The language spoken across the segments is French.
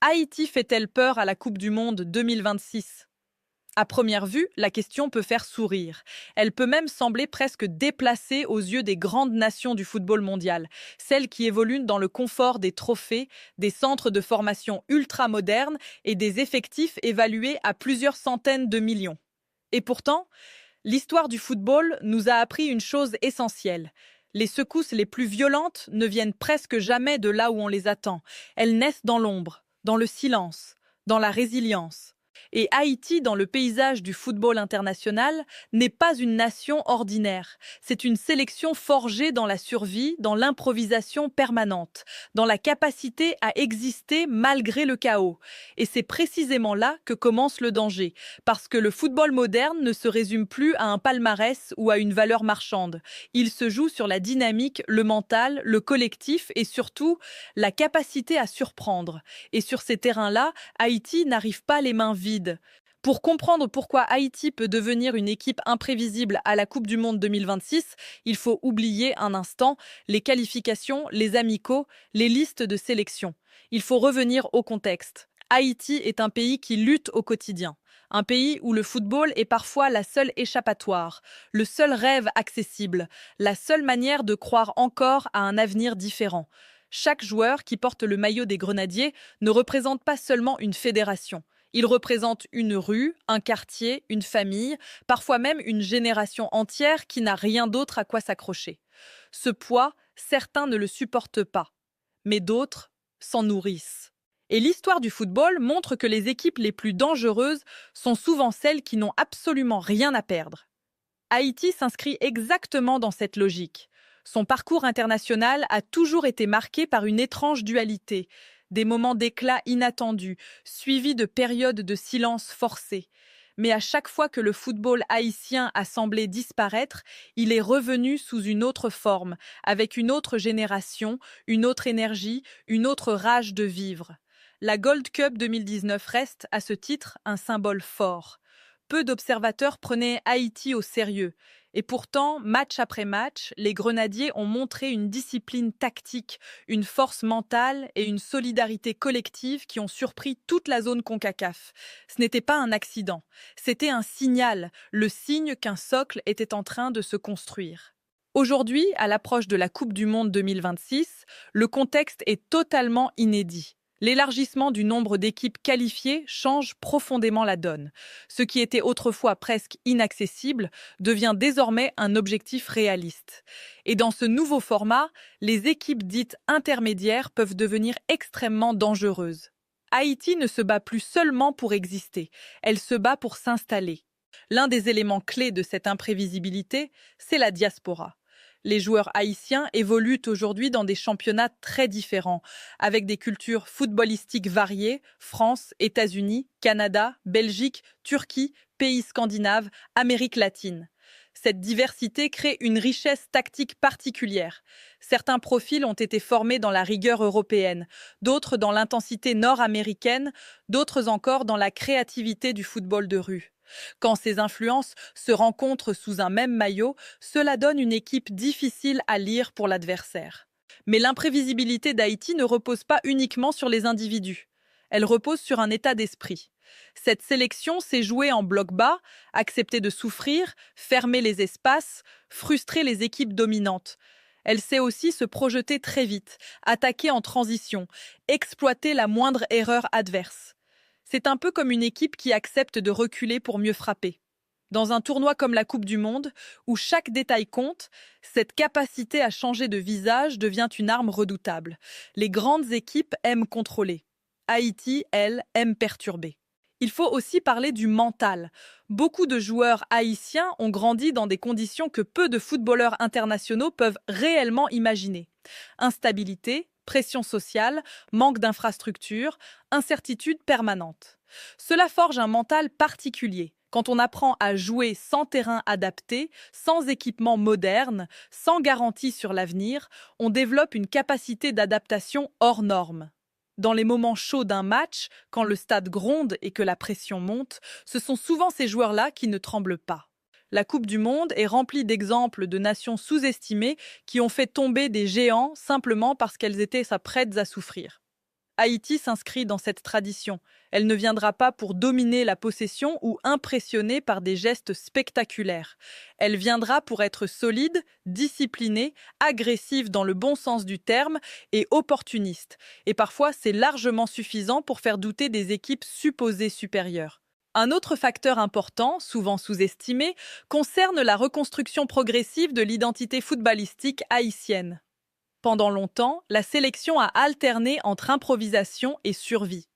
Haïti fait-elle peur à la Coupe du Monde 2026? À première vue, la question peut faire sourire. Elle peut même sembler presque déplacée aux yeux des grandes nations du football mondial, celles qui évoluent dans le confort des trophées, des centres de formation ultra-modernes et des effectifs évalués à plusieurs centaines de millions. Et pourtant, l'histoire du football nous a appris une chose essentielle. Les secousses les plus violentes ne viennent presque jamais de là où on les attend. Elles naissent dans l'ombre, dans le silence, dans la résilience. Et Haïti, dans le paysage du football international, n'est pas une nation ordinaire. C'est une sélection forgée dans la survie, dans l'improvisation permanente, dans la capacité à exister malgré le chaos. Et c'est précisément là que commence le danger, parce que le football moderne ne se résume plus à un palmarès ou à une valeur marchande. Il se joue sur la dynamique, le mental, le collectif et surtout la capacité à surprendre. Et sur ces terrains-là, Haïti n'arrive pas les mains vides. Pour comprendre pourquoi Haïti peut devenir une équipe imprévisible à la Coupe du Monde 2026, il faut oublier un instant les qualifications, les amicaux, les listes de sélection. Il faut revenir au contexte. Haïti est un pays qui lutte au quotidien. Un pays où le football est parfois la seule échappatoire, le seul rêve accessible, la seule manière de croire encore à un avenir différent. Chaque joueur qui porte le maillot des Grenadiers ne représente pas seulement une fédération. Il représente une rue, un quartier, une famille, parfois même une génération entière qui n'a rien d'autre à quoi s'accrocher. Ce poids, certains ne le supportent pas, mais d'autres s'en nourrissent. Et l'histoire du football montre que les équipes les plus dangereuses sont souvent celles qui n'ont absolument rien à perdre. Haïti s'inscrit exactement dans cette logique. Son parcours international a toujours été marqué par une étrange dualité, des moments d'éclat inattendus, suivis de périodes de silence forcé. Mais à chaque fois que le football haïtien a semblé disparaître, il est revenu sous une autre forme, avec une autre génération, une autre énergie, une autre rage de vivre. La Gold Cup 2019 reste, à ce titre, un symbole fort. Peu d'observateurs prenaient Haïti au sérieux. Et pourtant, match après match, les Grenadiers ont montré une discipline tactique, une force mentale et une solidarité collective qui ont surpris toute la zone CONCACAF. Ce n'était pas un accident, c'était un signal, le signe qu'un socle était en train de se construire. Aujourd'hui, à l'approche de la Coupe du Monde 2026, le contexte est totalement inédit. L'élargissement du nombre d'équipes qualifiées change profondément la donne. Ce qui était autrefois presque inaccessible devient désormais un objectif réaliste. Et dans ce nouveau format, les équipes dites intermédiaires peuvent devenir extrêmement dangereuses. Haïti ne se bat plus seulement pour exister, elle se bat pour s'installer. L'un des éléments clés de cette imprévisibilité, c'est la diaspora. Les joueurs haïtiens évoluent aujourd'hui dans des championnats très différents, avec des cultures footballistiques variées, France, États-Unis, Canada, Belgique, Turquie, pays scandinaves, Amérique latine. Cette diversité crée une richesse tactique particulière. Certains profils ont été formés dans la rigueur européenne, d'autres dans l'intensité nord-américaine, d'autres encore dans la créativité du football de rue. Quand ces influences se rencontrent sous un même maillot, cela donne une équipe difficile à lire pour l'adversaire. Mais l'imprévisibilité d'Haïti ne repose pas uniquement sur les individus. Elle repose sur un état d'esprit. Cette sélection s'est jouée en bloc bas, accepter de souffrir, fermer les espaces, frustrer les équipes dominantes. Elle sait aussi se projeter très vite, attaquer en transition, exploiter la moindre erreur adverse. C'est un peu comme une équipe qui accepte de reculer pour mieux frapper. Dans un tournoi comme la Coupe du Monde, où chaque détail compte, cette capacité à changer de visage devient une arme redoutable. Les grandes équipes aiment contrôler. Haïti, elle, aime perturber. Il faut aussi parler du mental. Beaucoup de joueurs haïtiens ont grandi dans des conditions que peu de footballeurs internationaux peuvent réellement imaginer. Instabilité, pression sociale, manque d'infrastructures, incertitude permanente. Cela forge un mental particulier. Quand on apprend à jouer sans terrain adapté, sans équipement moderne, sans garantie sur l'avenir, on développe une capacité d'adaptation hors norme. Dans les moments chauds d'un match, quand le stade gronde et que la pression monte, ce sont souvent ces joueurs-là qui ne tremblent pas. La Coupe du Monde est remplie d'exemples de nations sous-estimées qui ont fait tomber des géants simplement parce qu'elles étaient prêtes à souffrir. Haïti s'inscrit dans cette tradition. Elle ne viendra pas pour dominer la possession ou impressionner par des gestes spectaculaires. Elle viendra pour être solide, disciplinée, agressive dans le bon sens du terme et opportuniste. Et parfois, c'est largement suffisant pour faire douter des équipes supposées supérieures. Un autre facteur important, souvent sous-estimé, concerne la reconstruction progressive de l'identité footballistique haïtienne. Pendant longtemps, la sélection a alterné entre improvisation et survie.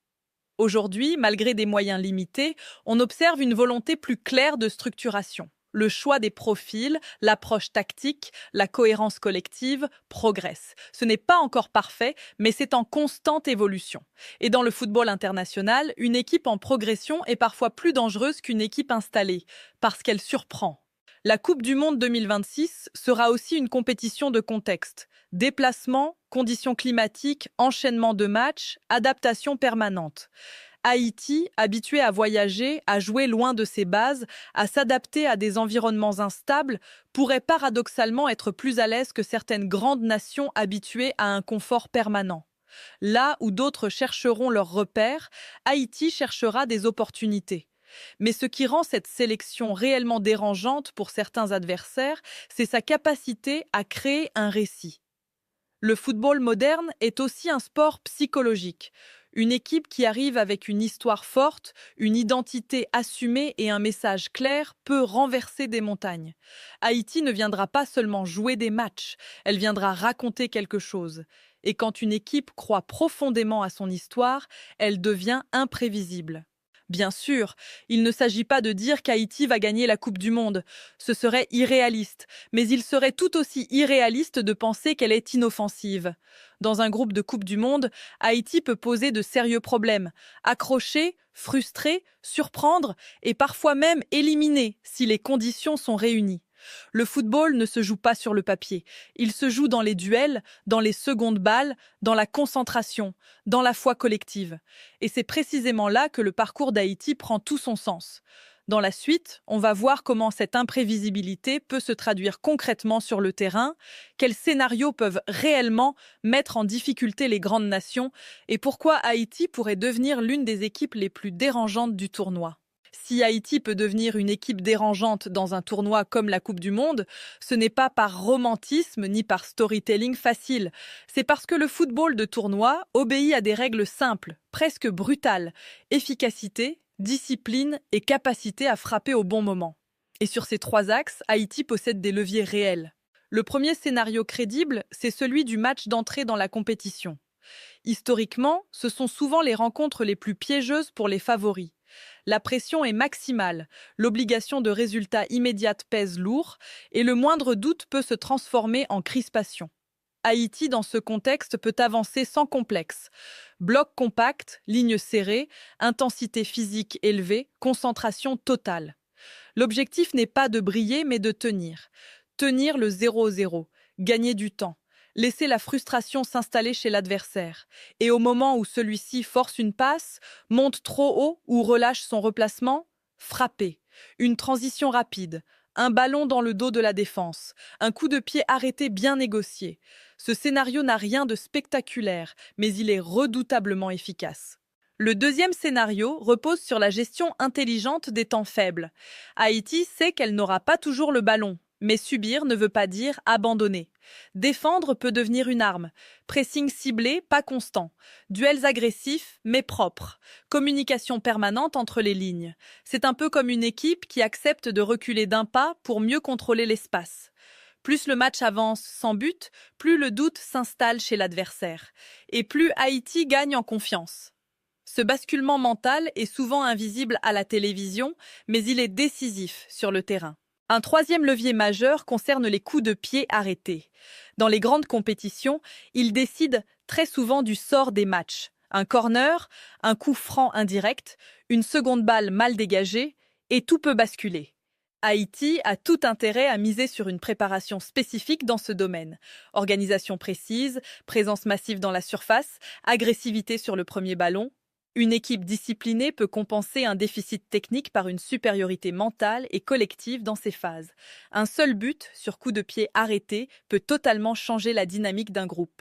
Aujourd'hui, malgré des moyens limités, on observe une volonté plus claire de structuration. Le choix des profils, l'approche tactique, la cohérence collective progressent. Ce n'est pas encore parfait, mais c'est en constante évolution. Et dans le football international, une équipe en progression est parfois plus dangereuse qu'une équipe installée, parce qu'elle surprend. La Coupe du Monde 2026 sera aussi une compétition de contexte. Déplacements, conditions climatiques, enchaînement de matchs, adaptation permanente. Haïti, habitué à voyager, à jouer loin de ses bases, à s'adapter à des environnements instables, pourrait paradoxalement être plus à l'aise que certaines grandes nations habituées à un confort permanent. Là où d'autres chercheront leurs repères, Haïti cherchera des opportunités. Mais ce qui rend cette sélection réellement dérangeante pour certains adversaires, c'est sa capacité à créer un récit. Le football moderne est aussi un sport psychologique. Une équipe qui arrive avec une histoire forte, une identité assumée et un message clair peut renverser des montagnes. Haïti ne viendra pas seulement jouer des matchs, elle viendra raconter quelque chose. Et quand une équipe croit profondément à son histoire, elle devient imprévisible. Bien sûr, il ne s'agit pas de dire qu'Haïti va gagner la Coupe du Monde. Ce serait irréaliste, mais il serait tout aussi irréaliste de penser qu'elle est inoffensive. Dans un groupe de Coupe du Monde, Haïti peut poser de sérieux problèmes, accrocher, frustrer, surprendre et parfois même éliminer si les conditions sont réunies. Le football ne se joue pas sur le papier, il se joue dans les duels, dans les secondes balles, dans la concentration, dans la foi collective. Et c'est précisément là que le parcours d'Haïti prend tout son sens. Dans la suite, on va voir comment cette imprévisibilité peut se traduire concrètement sur le terrain, quels scénarios peuvent réellement mettre en difficulté les grandes nations et pourquoi Haïti pourrait devenir l'une des équipes les plus dérangeantes du tournoi. Si Haïti peut devenir une équipe dérangeante dans un tournoi comme la Coupe du Monde, ce n'est pas par romantisme ni par storytelling facile. C'est parce que le football de tournoi obéit à des règles simples, presque brutales: efficacité, discipline et capacité à frapper au bon moment. Et sur ces trois axes, Haïti possède des leviers réels. Le premier scénario crédible, c'est celui du match d'entrée dans la compétition. Historiquement, ce sont souvent les rencontres les plus piégeuses pour les favoris. La pression est maximale, l'obligation de résultat immédiate pèse lourd et le moindre doute peut se transformer en crispation. Haïti, dans ce contexte, peut avancer sans complexe. Bloc compact, ligne serrée, intensité physique élevée, concentration totale. L'objectif n'est pas de briller mais de tenir. Tenir le 0-0, gagner du temps. Laisser la frustration s'installer chez l'adversaire. Et au moment où celui-ci force une passe, monte trop haut ou relâche son replacement, frapper. Une transition rapide, un ballon dans le dos de la défense, un coup de pied arrêté bien négocié. Ce scénario n'a rien de spectaculaire, mais il est redoutablement efficace. Le deuxième scénario repose sur la gestion intelligente des temps faibles. Haïti sait qu'elle n'aura pas toujours le ballon. Mais subir ne veut pas dire abandonner. Défendre peut devenir une arme. Pressing ciblé, pas constant. Duels agressifs, mais propres. Communication permanente entre les lignes. C'est un peu comme une équipe qui accepte de reculer d'un pas pour mieux contrôler l'espace. Plus le match avance sans but, plus le doute s'installe chez l'adversaire. Et plus Haïti gagne en confiance. Ce basculement mental est souvent invisible à la télévision, mais il est décisif sur le terrain. Un troisième levier majeur concerne les coups de pied arrêtés. Dans les grandes compétitions, ils décident très souvent du sort des matchs. Un corner, un coup franc indirect, une seconde balle mal dégagée, et tout peut basculer. Haïti a tout intérêt à miser sur une préparation spécifique dans ce domaine. Organisation précise, présence massive dans la surface, agressivité sur le premier ballon. Une équipe disciplinée peut compenser un déficit technique par une supériorité mentale et collective dans ces phases. Un seul but, sur coup de pied arrêté, peut totalement changer la dynamique d'un groupe.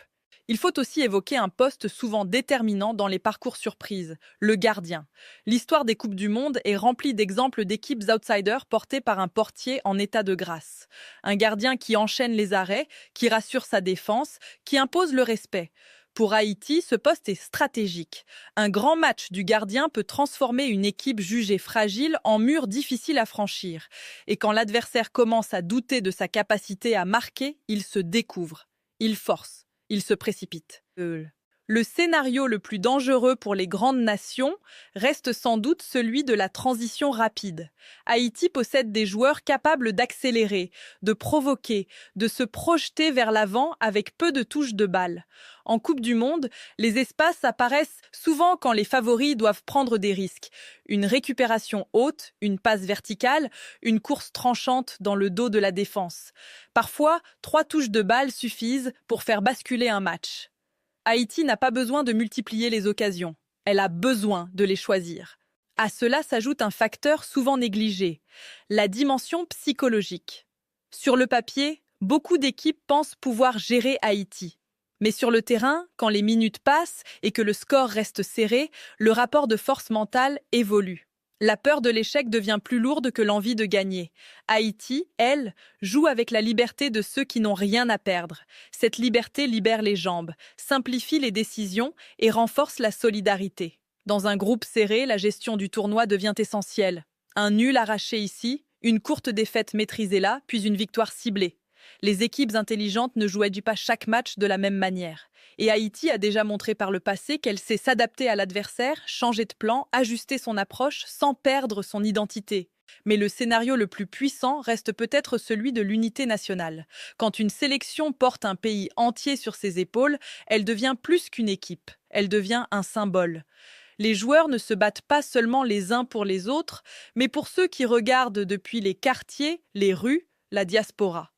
Il faut aussi évoquer un poste souvent déterminant dans les parcours surprises, le gardien. L'histoire des Coupes du Monde est remplie d'exemples d'équipes outsiders portées par un portier en état de grâce. Un gardien qui enchaîne les arrêts, qui rassure sa défense, qui impose le respect. Pour Haïti, ce poste est stratégique. Un grand match du gardien peut transformer une équipe jugée fragile en mur difficile à franchir. Et quand l'adversaire commence à douter de sa capacité à marquer, il se découvre. Il force. Il se précipite. Le scénario le plus dangereux pour les grandes nations reste sans doute celui de la transition rapide. Haïti possède des joueurs capables d'accélérer, de provoquer, de se projeter vers l'avant avec peu de touches de balle. En Coupe du Monde, les espaces apparaissent souvent quand les favoris doivent prendre des risques. Une récupération haute, une passe verticale, une course tranchante dans le dos de la défense. Parfois, 3 touches de balle suffisent pour faire basculer un match. Haïti n'a pas besoin de multiplier les occasions, elle a besoin de les choisir. À cela s'ajoute un facteur souvent négligé, la dimension psychologique. Sur le papier, beaucoup d'équipes pensent pouvoir gérer Haïti. Mais sur le terrain, quand les minutes passent et que le score reste serré, le rapport de force mentale évolue. La peur de l'échec devient plus lourde que l'envie de gagner. Haïti, elle, joue avec la liberté de ceux qui n'ont rien à perdre. Cette liberté libère les jambes, simplifie les décisions et renforce la solidarité. Dans un groupe serré, la gestion du tournoi devient essentielle. Un nul arraché ici, une courte défaite maîtrisée là, puis une victoire ciblée. Les équipes intelligentes ne jouent pas chaque match de la même manière. Et Haïti a déjà montré par le passé qu'elle sait s'adapter à l'adversaire, changer de plan, ajuster son approche sans perdre son identité. Mais le scénario le plus puissant reste peut-être celui de l'unité nationale. Quand une sélection porte un pays entier sur ses épaules, elle devient plus qu'une équipe, elle devient un symbole. Les joueurs ne se battent pas seulement les uns pour les autres, mais pour ceux qui regardent depuis les quartiers, les rues, la diaspora.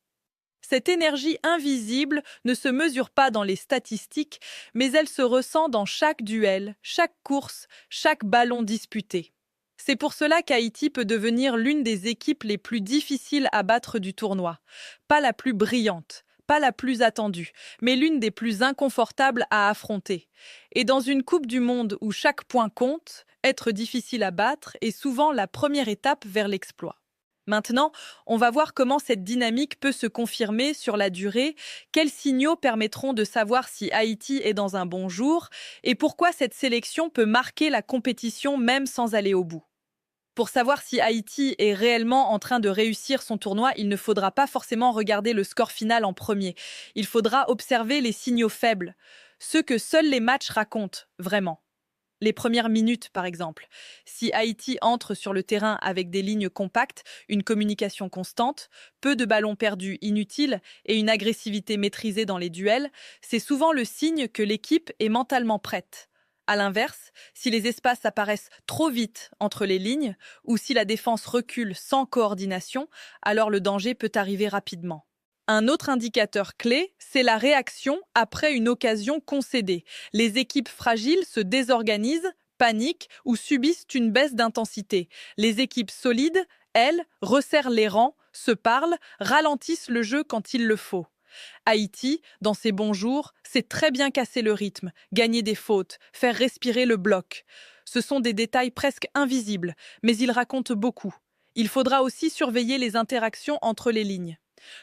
Cette énergie invisible ne se mesure pas dans les statistiques, mais elle se ressent dans chaque duel, chaque course, chaque ballon disputé. C'est pour cela qu'Haïti peut devenir l'une des équipes les plus difficiles à battre du tournoi. Pas la plus brillante, pas la plus attendue, mais l'une des plus inconfortables à affronter. Et dans une Coupe du Monde où chaque point compte, être difficile à battre est souvent la première étape vers l'exploit. Maintenant, on va voir comment cette dynamique peut se confirmer sur la durée, quels signaux permettront de savoir si Haïti est dans un bon jour et pourquoi cette sélection peut marquer la compétition même sans aller au bout. Pour savoir si Haïti est réellement en train de réussir son tournoi, il ne faudra pas forcément regarder le score final en premier. Il faudra observer les signaux faibles, ceux que seuls les matchs racontent, vraiment. Les premières minutes, par exemple. Si Haïti entre sur le terrain avec des lignes compactes, une communication constante, peu de ballons perdus inutiles et une agressivité maîtrisée dans les duels, c'est souvent le signe que l'équipe est mentalement prête. À l'inverse, si les espaces apparaissent trop vite entre les lignes ou si la défense recule sans coordination, alors le danger peut arriver rapidement. Un autre indicateur clé, c'est la réaction après une occasion concédée. Les équipes fragiles se désorganisent, paniquent ou subissent une baisse d'intensité. Les équipes solides, elles, resserrent les rangs, se parlent, ralentissent le jeu quand il le faut. Haïti, dans ses bons jours, sait très bien casser le rythme, gagner des fautes, faire respirer le bloc. Ce sont des détails presque invisibles, mais ils racontent beaucoup. Il faudra aussi surveiller les interactions entre les lignes.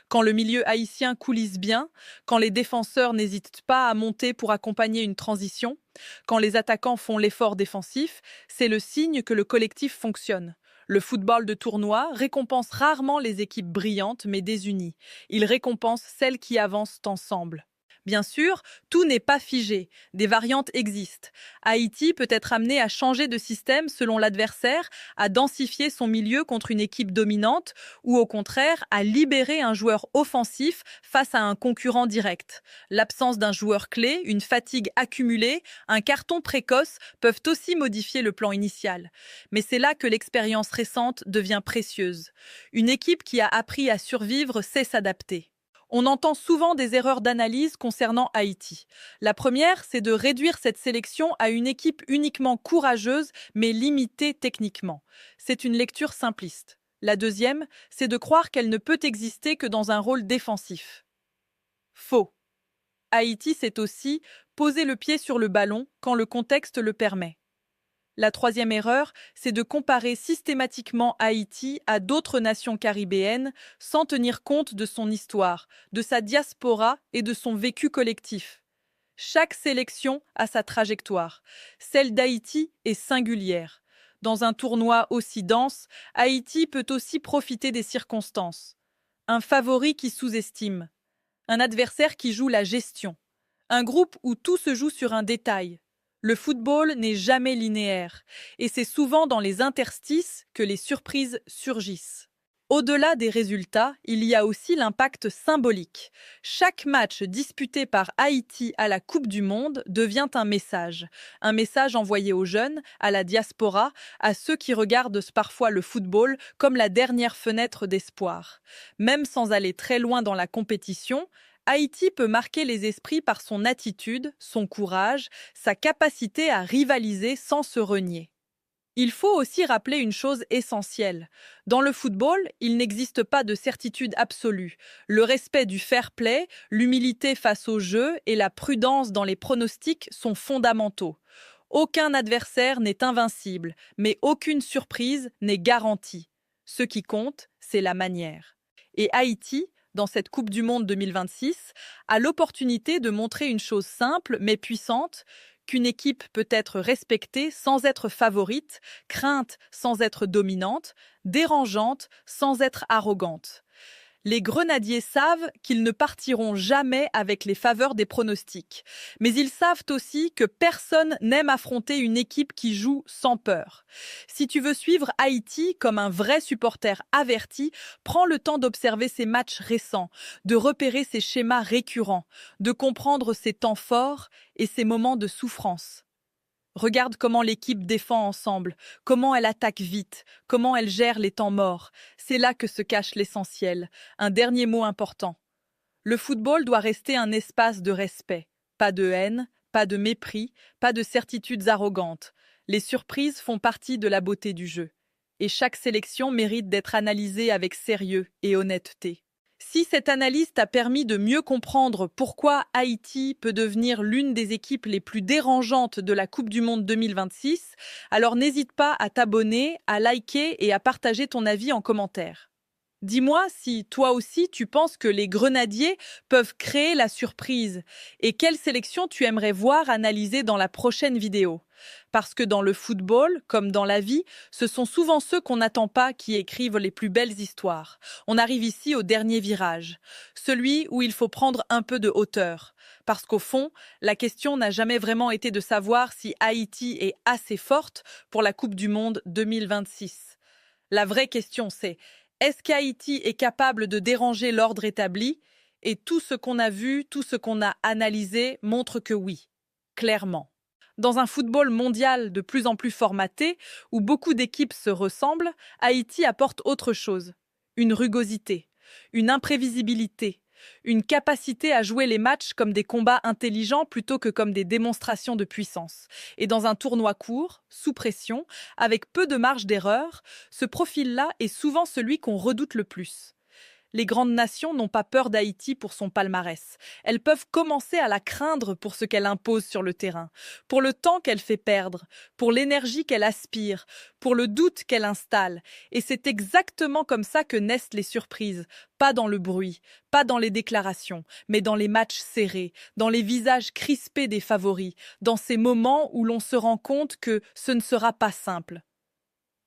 Quand le milieu haïtien coulisse bien, quand les défenseurs n'hésitent pas à monter pour accompagner une transition, quand les attaquants font l'effort défensif, c'est le signe que le collectif fonctionne. Le football de tournoi récompense rarement les équipes brillantes mais désunies. Il récompense celles qui avancent ensemble. Bien sûr, tout n'est pas figé, des variantes existent. Haïti peut être amené à changer de système selon l'adversaire, à densifier son milieu contre une équipe dominante ou au contraire à libérer un joueur offensif face à un concurrent direct. L'absence d'un joueur clé, une fatigue accumulée, un carton précoce peuvent aussi modifier le plan initial. Mais c'est là que l'expérience récente devient précieuse. Une équipe qui a appris à survivre sait s'adapter. On entend souvent des erreurs d'analyse concernant Haïti. La première, c'est de réduire cette sélection à une équipe uniquement courageuse, mais limitée techniquement. C'est une lecture simpliste. La deuxième, c'est de croire qu'elle ne peut exister que dans un rôle défensif. Faux. Haïti, c'est aussi poser le pied sur le ballon quand le contexte le permet. La troisième erreur, c'est de comparer systématiquement Haïti à d'autres nations caribéennes sans tenir compte de son histoire, de sa diaspora et de son vécu collectif. Chaque sélection a sa trajectoire. Celle d'Haïti est singulière. Dans un tournoi aussi dense, Haïti peut aussi profiter des circonstances. Un favori qui sous-estime, un adversaire qui joue la gestion, un groupe où tout se joue sur un détail. Le football n'est jamais linéaire, et c'est souvent dans les interstices que les surprises surgissent. Au-delà des résultats, il y a aussi l'impact symbolique. Chaque match disputé par Haïti à la Coupe du Monde devient un message envoyé aux jeunes, à la diaspora, à ceux qui regardent parfois le football comme la dernière fenêtre d'espoir. Même sans aller très loin dans la compétition, Haïti peut marquer les esprits par son attitude, son courage, sa capacité à rivaliser sans se renier. Il faut aussi rappeler une chose essentielle. Dans le football, il n'existe pas de certitude absolue. Le respect du fair play, l'humilité face au jeu et la prudence dans les pronostics sont fondamentaux. Aucun adversaire n'est invincible, mais aucune surprise n'est garantie. Ce qui compte, c'est la manière. Et Haïti, dans cette Coupe du Monde 2026, a l'opportunité de montrer une chose simple mais puissante, qu'une équipe peut être respectée sans être favorite, crainte sans être dominante, dérangeante sans être arrogante. Les grenadiers savent qu'ils ne partiront jamais avec les faveurs des pronostics. Mais ils savent aussi que personne n'aime affronter une équipe qui joue sans peur. Si tu veux suivre Haïti comme un vrai supporter averti, prends le temps d'observer ses matchs récents, de repérer ses schémas récurrents, de comprendre ses temps forts et ses moments de souffrance. Regarde comment l'équipe défend ensemble, comment elle attaque vite, comment elle gère les temps morts. C'est là que se cache l'essentiel. Un dernier mot important. Le football doit rester un espace de respect. Pas de haine, pas de mépris, pas de certitudes arrogantes. Les surprises font partie de la beauté du jeu. Et chaque sélection mérite d'être analysée avec sérieux et honnêteté. Si cette analyse t'a permis de mieux comprendre pourquoi Haïti peut devenir l'une des équipes les plus dérangeantes de la Coupe du Monde 2026, alors n'hésite pas à t'abonner, à liker et à partager ton avis en commentaire. Dis-moi si toi aussi tu penses que les grenadiers peuvent créer la surprise et quelle sélection tu aimerais voir analysée dans la prochaine vidéo. Parce que dans le football, comme dans la vie, ce sont souvent ceux qu'on n'attend pas qui écrivent les plus belles histoires. On arrive ici au dernier virage, celui où il faut prendre un peu de hauteur. Parce qu'au fond, la question n'a jamais vraiment été de savoir si Haïti est assez forte pour la Coupe du Monde 2026. La vraie question c'est: est-ce qu'Haïti est capable de déranger l'ordre établi? Et tout ce qu'on a vu, tout ce qu'on a analysé montre que oui, clairement. Dans un football mondial de plus en plus formaté, où beaucoup d'équipes se ressemblent, Haïti apporte autre chose. Une rugosité, une imprévisibilité, une capacité à jouer les matchs comme des combats intelligents plutôt que comme des démonstrations de puissance. Et dans un tournoi court, sous pression, avec peu de marge d'erreur, ce profil-là est souvent celui qu'on redoute le plus. Les grandes nations n'ont pas peur d'Haïti pour son palmarès. Elles peuvent commencer à la craindre pour ce qu'elle impose sur le terrain, pour le temps qu'elle fait perdre, pour l'énergie qu'elle aspire, pour le doute qu'elle installe. Et c'est exactement comme ça que naissent les surprises. Pas dans le bruit, pas dans les déclarations, mais dans les matchs serrés, dans les visages crispés des favoris, dans ces moments où l'on se rend compte que ce ne sera pas simple.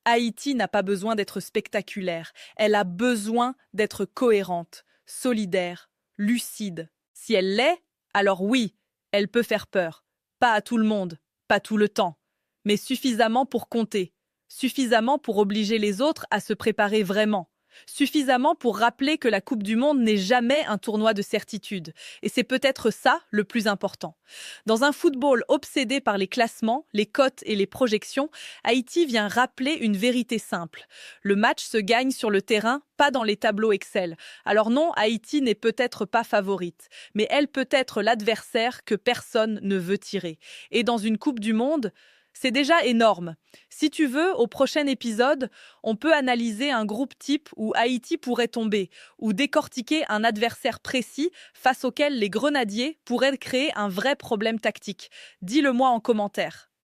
Haïti n'a pas besoin d'être spectaculaire, elle a besoin d'être cohérente, solidaire, lucide. Si elle l'est, alors oui, elle peut faire peur. Pas à tout le monde, pas tout le temps, mais suffisamment pour compter, suffisamment pour obliger les autres à se préparer vraiment, suffisamment pour rappeler que la Coupe du Monde n'est jamais un tournoi de certitude. Et c'est peut-être ça le plus important. Dans un football obsédé par les classements, les cotes et les projections, Haïti vient rappeler une vérité simple. Le match se gagne sur le terrain, pas dans les tableaux Excel. Alors non, Haïti n'est peut-être pas favorite, mais elle peut être l'adversaire que personne ne veut tirer. Et dans une Coupe du Monde, C'est déjà énorme. Si tu veux, au prochain épisode, on peut analyser un groupe type où Haïti pourrait tomber, ou décortiquer un adversaire précis face auquel les grenadiers pourraient créer un vrai problème tactique. Dis-le moi en commentaire.